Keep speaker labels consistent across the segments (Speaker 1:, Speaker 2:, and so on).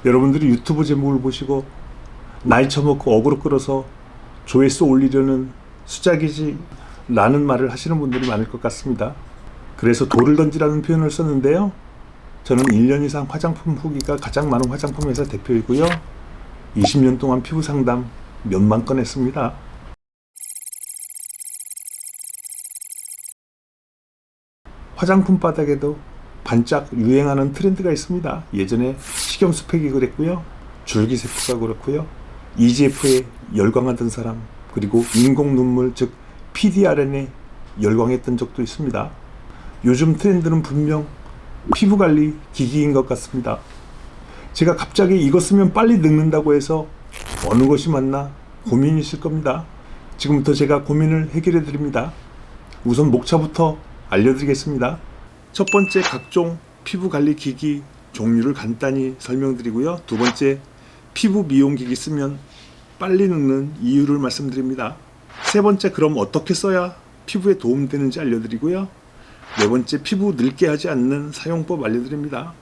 Speaker 1: 여러분들이 유튜브 제목을 보시고 나이 처먹고 어그로 끌어서 조회수 올리려는 수작이지 라는 말을 하시는 분들이 많을 것 같습니다. 그래서 돌을 던지라는 표현을 썼는데요. 저는 1년 이상 화장품 후기가 가장 많은 화장품 회사 대표이고요. 20년 동안 피부 상담 몇만 건 했습니다. 화장품 바닥에도 반짝 유행하는 트렌드가 있습니다. 예전에 식염수팩이 그랬고요. 줄기세포가 그렇고요. EGF에 열광하던 사람, 그리고 인공 눈물 즉 PDRN에 열광했던 적도 있습니다. 요즘 트렌드는 분명 피부관리 기기인 것 같습니다. 제가 갑자기 이거 쓰면 빨리 늙는다고 해서 어느 것이 맞나 고민이 있을 겁니다. 지금부터 제가 고민을 해결해 드립니다. 우선 목차부터 알려드리겠습니다. 첫 번째, 각종 피부관리 기기 종류를 간단히 설명드리고요. 두 번째, 피부 미용기기 쓰면 빨리 늙는 이유를 말씀드립니다. 세 번째, 그럼 어떻게 써야 피부에 도움되는지 알려드리고요. 네 번째, 피부 늙게 하지 않는 사용법 알려드립니다.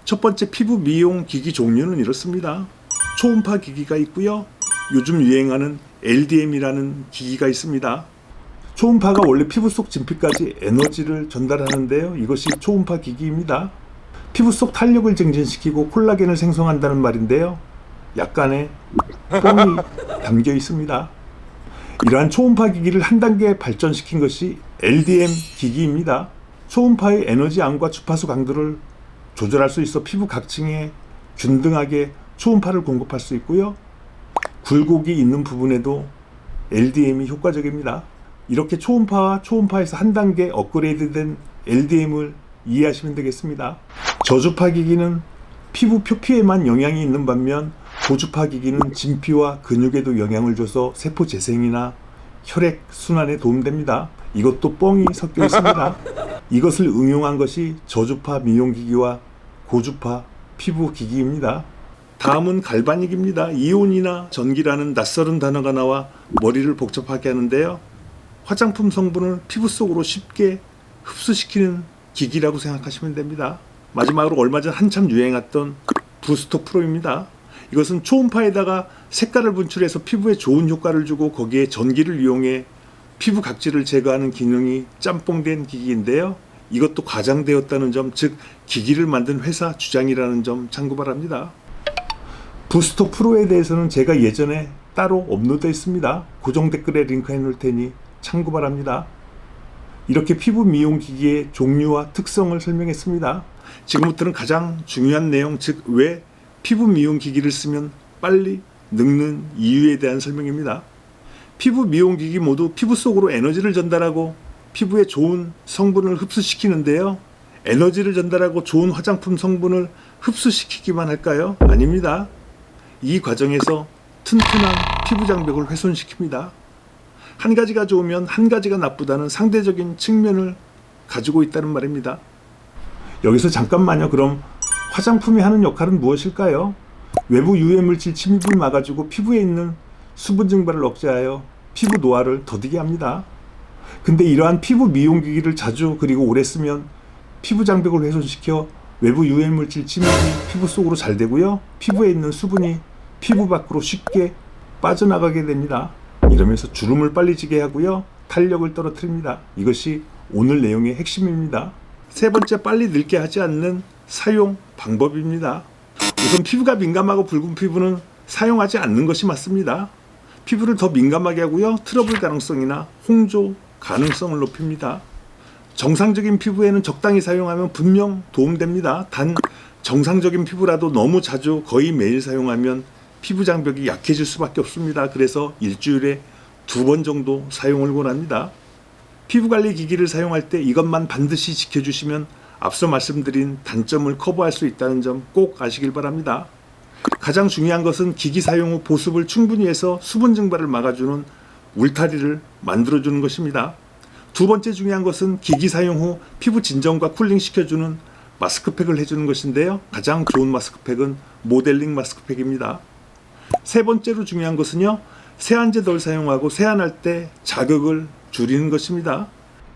Speaker 1: 첫 번째, 피부 미용 기기 종류는 이렇습니다. 초음파 기기가 있고요. 요즘 유행하는 LDM이라는 기기가 있습니다. 초음파가 원래 피부 속 진피까지 에너지를 전달하는데요. 이것이 초음파 기기입니다. 피부 속 탄력을 증진시키고 콜라겐을 생성한다는 말인데요. 약간의 뻥이 담겨 있습니다. 이러한 초음파 기기를 한 단계 발전시킨 것이 LDM 기기입니다. 초음파의 에너지 양과 주파수 강도를 조절할 수 있어 피부 각 층에 균등하게 초음파를 공급할 수 있고요. 굴곡이 있는 부분에도 LDM이 효과적입니다. 이렇게 초음파와 초음파에서 한 단계 업그레이드된 LDM을 이해하시면 되겠습니다. 저주파 기기는 피부 표피에만 영향이 있는 반면 고주파 기기는 진피와 근육에도 영향을 줘서 세포 재생이나 혈액 순환에 도움됩니다. 이것도 뻥이 섞여 있습니다. 이것을 응용한 것이 저주파 미용기기와 고주파 피부 기기입니다. 다음은 갈바닉입니다. 이온이나 전기라는 낯설은 단어가 나와 머리를 복잡하게 하는데요. 화장품 성분을 피부 속으로 쉽게 흡수시키는 기기라고 생각하시면 됩니다. 마지막으로 얼마 전 한참 유행했던 부스터 프로입니다. 이것은 초음파에다가 색깔을 분출해서 피부에 좋은 효과를 주고 거기에 전기를 이용해 피부 각질을 제거하는 기능이 짬뽕된 기기인데요. 이것도 과장되었다는 점, 즉 기기를 만든 회사 주장이라는 점 참고 바랍니다. 부스터 프로에 대해서는 제가 예전에 따로 업로드했습니다. 고정 댓글에 링크해 놓을 테니 참고 바랍니다. 이렇게 피부 미용 기기의 종류와 특성을 설명했습니다. 지금부터는 가장 중요한 내용, 즉 왜 피부 미용 기기를 쓰면 빨리 늙는 이유에 대한 설명입니다. 피부 미용 기기 모두 피부 속으로 에너지를 전달하고 피부에 좋은 성분을 흡수시키는데요. 에너지를 전달하고 좋은 화장품 성분을 흡수시키기만 할까요? 아닙니다. 이 과정에서 튼튼한 피부 장벽을 훼손시킵니다. 한 가지가 좋으면 한 가지가 나쁘다는 상대적인 측면을 가지고 있다는 말입니다. 여기서 잠깐만요. 그럼 화장품이 하는 역할은 무엇일까요? 외부 유해물질 침입을 막아주고 피부에 있는 수분 증발을 억제하여 피부 노화를 더디게 합니다. 근데 이러한 피부 미용기기를 자주 그리고 오래 쓰면 피부 장벽을 훼손시켜 외부 유해물질 침입이 피부 속으로 잘 되고요. 피부에 있는 수분이 피부 밖으로 쉽게 빠져나가게 됩니다. 이러면서 주름을 빨리 지게 하고요. 탄력을 떨어뜨립니다. 이것이 오늘 내용의 핵심입니다. 세 번째, 빨리 늙게 하지 않는 사용 방법입니다. 우선 피부가 민감하고 붉은 피부는 사용하지 않는 것이 맞습니다. 피부를 더 민감하게 하고요. 트러블 가능성이나 홍조 가능성을 높입니다. 정상적인 피부에는 적당히 사용하면 분명 도움됩니다. 단 정상적인 피부라도 너무 자주 거의 매일 사용하면 피부 장벽이 약해질 수밖에 없습니다. 그래서 일주일에 2번 정도 사용을 권합니다. 피부관리 기기를 사용할 때 이것만 반드시 지켜주시면 앞서 말씀드린 단점을 커버할 수 있다는 점 꼭 아시길 바랍니다. 가장 중요한 것은 기기 사용 후 보습을 충분히 해서 수분 증발을 막아주는 울타리를 만들어주는 것입니다. 두 번째 중요한 것은 기기 사용 후 피부 진정과 쿨링 시켜주는 마스크팩을 해주는 것인데요. 가장 좋은 마스크팩은 모델링 마스크팩입니다. 세 번째로 중요한 것은요. 세안제 덜 사용하고 세안할 때 자극을 줄이는 것입니다.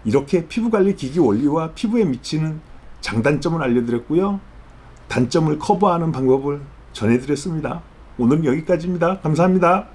Speaker 1: 이렇게 피부관리 기기 원리와 피부에 미치는 장단점을 알려드렸고요. 단점을 커버하는 방법을 전해드렸습니다. 오늘 여기까지입니다. 감사합니다.